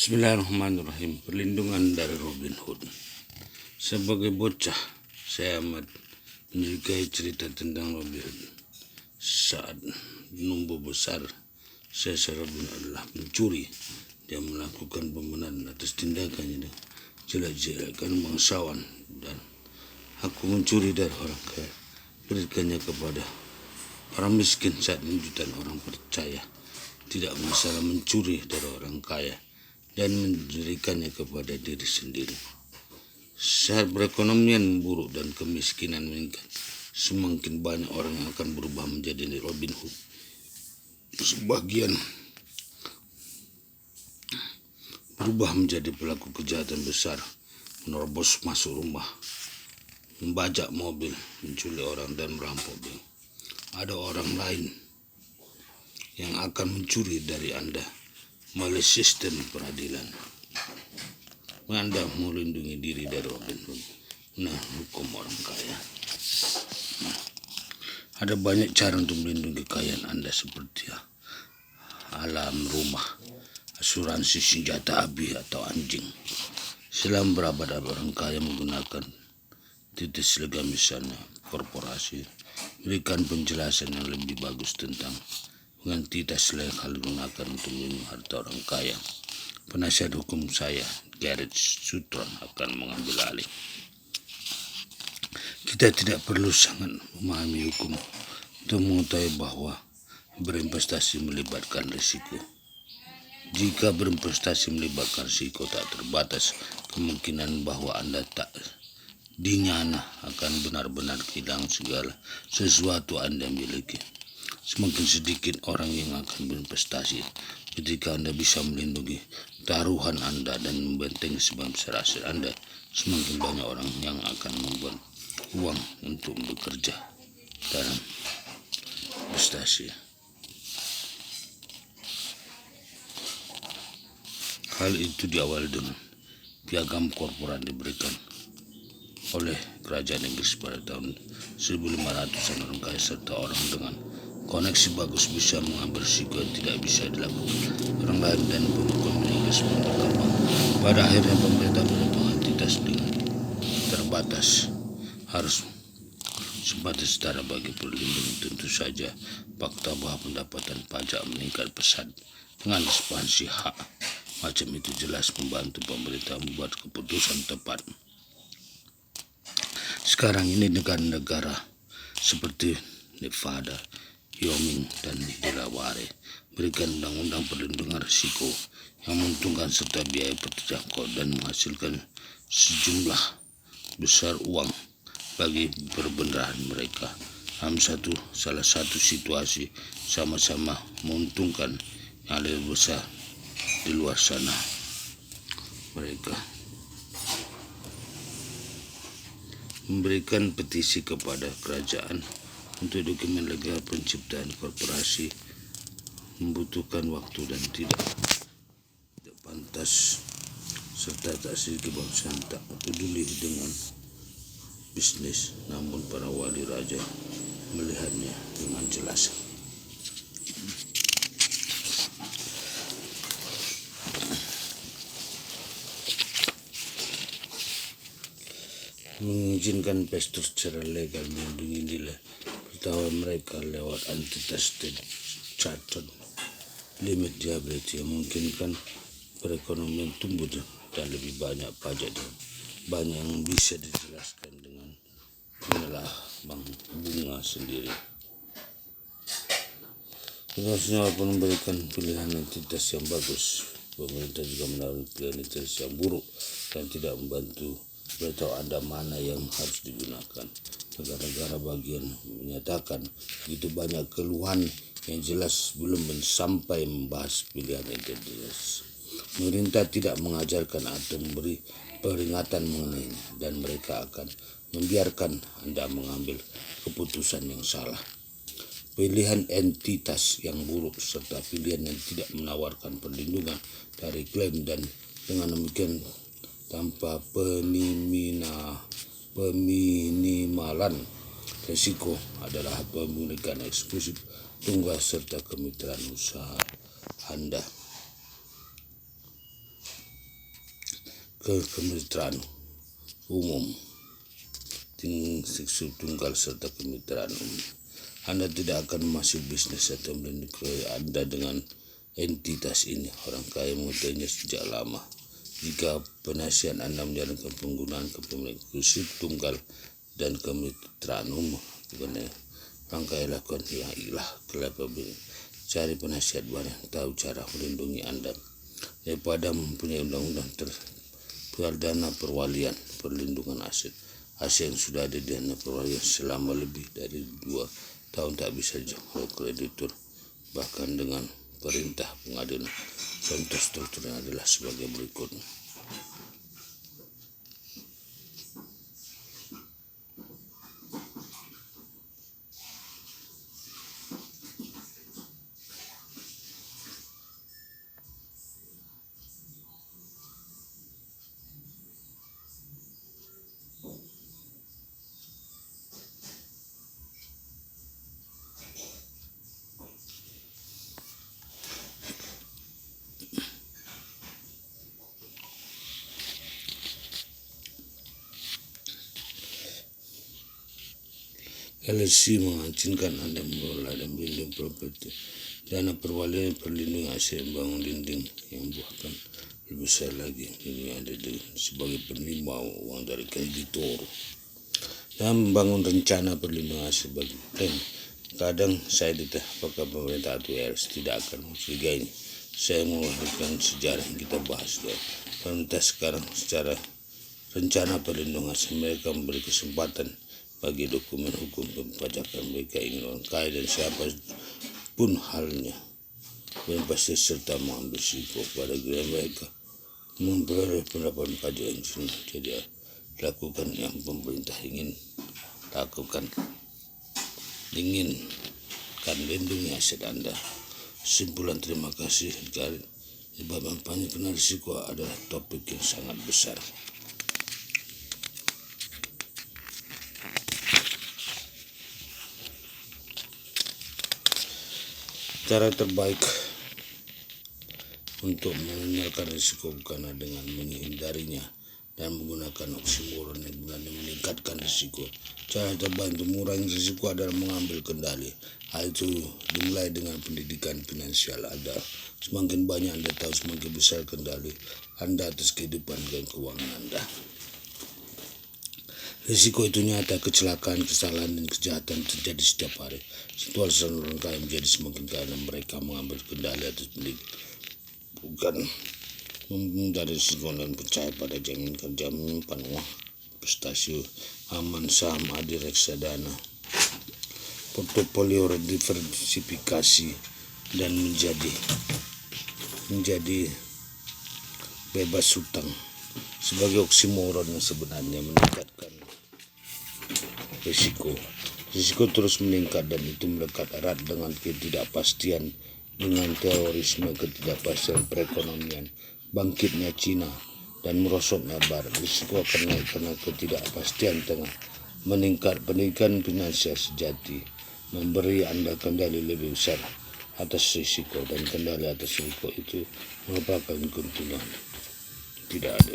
Bismillahirrahmanirrahim. Perlindungan dari Robin Hood. Sebagai bocah, saya amat menyukai cerita tentang Robin Hood. Saat numbuh besar, saya Robin adalah pencuri. Dia melakukan pembenaran atas tindakannya dengan jelek-jelekan bangsawan, dan aku mencuri dari orang kaya, berikannya kepada orang miskin. Saat jutaan orang percaya tidak masalah mencuri dari orang kaya dan memberikannya kepada diri sendiri. Saat perekonomian buruk dan kemiskinan meningkat, semakin banyak orang yang akan berubah menjadi Robin Hood. Sebagian berubah menjadi pelaku kejahatan besar, menerobos masuk rumah, membajak mobil, menculik orang, dan merampok bank. Ada orang lain yang akan mencuri dari Anda melalui sistem peradilan. Anda melindungi diri dari Robin Hood. Hukum orang kaya. Ada banyak cara untuk melindungi kekayaan Anda, seperti alam rumah, asuransi senjata api atau anjing. Selama berabad-abad orang kaya menggunakan titis legam, misalnya korporasi, berikan penjelasan yang lebih bagus tentang entitas legal digunakan untuk melindungi harta orang kaya. Penasihat hukum saya, Garrett Sutron, akan mengambil alih. Kita tidak perlu sangat memahami hukum untuk mengetahui bahwa berinvestasi melibatkan risiko. Jika berinvestasi melibatkan risiko tak terbatas, kemungkinan bahwa Anda tak dinyana akan benar-benar kehilangan segala sesuatu Anda miliki. Semakin sedikit orang yang akan berinvestasi ketika Anda bisa melindungi taruhan Anda dan membentengi sebagian besar aset Anda, semakin banyak orang yang akan membuat uang untuk bekerja dalam investasi. Hal itu diawali dengan piagam korporat diberikan oleh kerajaan Inggris pada tahun 1500-an. Orang kaya serta orang dengan koneksi bagus bisa mengambil risiko yang tidak bisa dilakukan orang lain, dan perekonomian Inggris berkembang. Pada akhirnya pemerintah bentuk entitas dengan terbatas harus sebatas setara bagi perlindungan. Tentu saja fakta bahwa pendapatan pajak meningkat pesat dengan ekspansi hak macam itu jelas membantu pemerintah membuat keputusan tepat. Sekarang ini negara-negara seperti Nevada, Wyoming, dan Delaware berikan undang-undang perlindungan risiko yang menguntungkan serta biaya terjangkau dan menghasilkan sejumlah besar uang bagi perbendaharaan mereka. Salah satu situasi sama-sama menguntungkan yang lebih besar di luar sana. Mereka memberikan petisi kepada kerajaan untuk dokumen legal penciptaan korporasi, membutuhkan waktu dan tidak pantas, serta tak sedikit bangsa yang tak peduli dengan bisnis, namun para wali raja melihatnya dengan jelas. Mengizinkan investor secara legal melindungi nilai pertama mereka lewat entitas chartered limit liability yang memungkinkan perekonomian tumbuh dan lebih banyak pajak dan banyak yang bisa dijelaskan dengan inilah bank bunga sendiri. Seharusnya walaupun memberikan pilihan entitas yang bagus, pemerintah juga menaruh pilihan entitas yang buruk dan tidak membantu beritahu Anda mana yang harus digunakan. Negara-negara bagian menyatakan begitu banyak keluhan yang jelas belum sampai membahas pilihan entitas. Pemerintah tidak mengajarkan atau memberi peringatan mengenainya, dan mereka akan membiarkan Anda mengambil keputusan yang salah. Pilihan entitas yang buruk serta pilihan yang tidak menawarkan perlindungan dari klaim, dan dengan demikian tanpa peminimalan risiko adalah pemilikan eksklusif tunggal serta kemitraan usaha Anda. kemitraan umum, sektor tunggal serta kemitraan umum. Anda tidak akan masuk bisnis atau Anda dengan entitas ini. Orang kaya mengetahuinya sejak lama. Jika penasihat Anda menjalankan penggunaan kepemilikan eksklusif tunggal dan kemitraan umum, bukan orang kaya lakukan ialah cari penasihat baru yang tahu cara melindungi Anda daripada mempunyai undang-undang perdana perwalian perlindungan aset yang sudah ada di dana perwalian selama lebih dari 2 tahun tak bisa jangkau kreditur bahkan dengan perintah pengadilan. Contoh strukturnya adalah sebagai berikut. LLC mengizinkan Anda mengelola dan melindungi properti dana perwalian perlindungan aset bangun dinding yang bahkan lebih besar lagi ini ada sebagai penerima uang dari kreditor dan membangun rencana perlindungan aset bagi plan. Kadang saya ditanya apakah pemerintah atau IRS tidak akan mencurigai. Saya mengulangi sejarah yang kita bahas. Pemerintah sekarang secara rencana perlindungan aset mereka memberi kesempatan bagi dokumen hukum perpajakan mereka ingin orang kaya dan siapa pun halnya dan pasti serta mengambil risiko pada gaya mereka memperoleh pendapatan pajak yang jelas. Jadi lakukan yang pemerintah ingin lakukan, inginkan lindungi aset Anda. Simpulan, terima kasih. Sebab panjang kenal risiko adalah topik yang sangat besar. Cara terbaik untuk mengenalkan risiko bukanlah dengan menghindarinya dan menggunakan oksimoron yang benar-benar meningkatkan risiko. Cara terbaik untuk mengurangi risiko adalah mengambil kendali. Hal itu dimulai dengan pendidikan finansial Anda. Semakin banyak Anda tahu, semakin besar kendali Anda atas kehidupan dan keuangan Anda. Risiko itu nyata, kecelakaan, kesalahan, dan kejahatan terjadi setiap hari. Situasi orang kaya menjadi semakin kaya dan mereka mengambil kendali atas bukan menghindari risiko dan percaya pada jangan kerja menyimpan uang, investasi aman, saham, reksadana, portofolio diversifikasi dan menjadi bebas hutang sebagai oksimoron yang sebenarnya meningkatkan risiko terus meningkat dan itu melekat erat dengan ketidakpastian dengan terorisme, ketidakpastian perekonomian, bangkitnya Cina dan merosotnya Barat. Risiko akan naik karena ketidakpastian tengah meningkat. Pendidikan finansial sejati memberi Anda kendali lebih besar atas risiko dan kendali atas risiko itu merupakan keuntungan. Tidak ada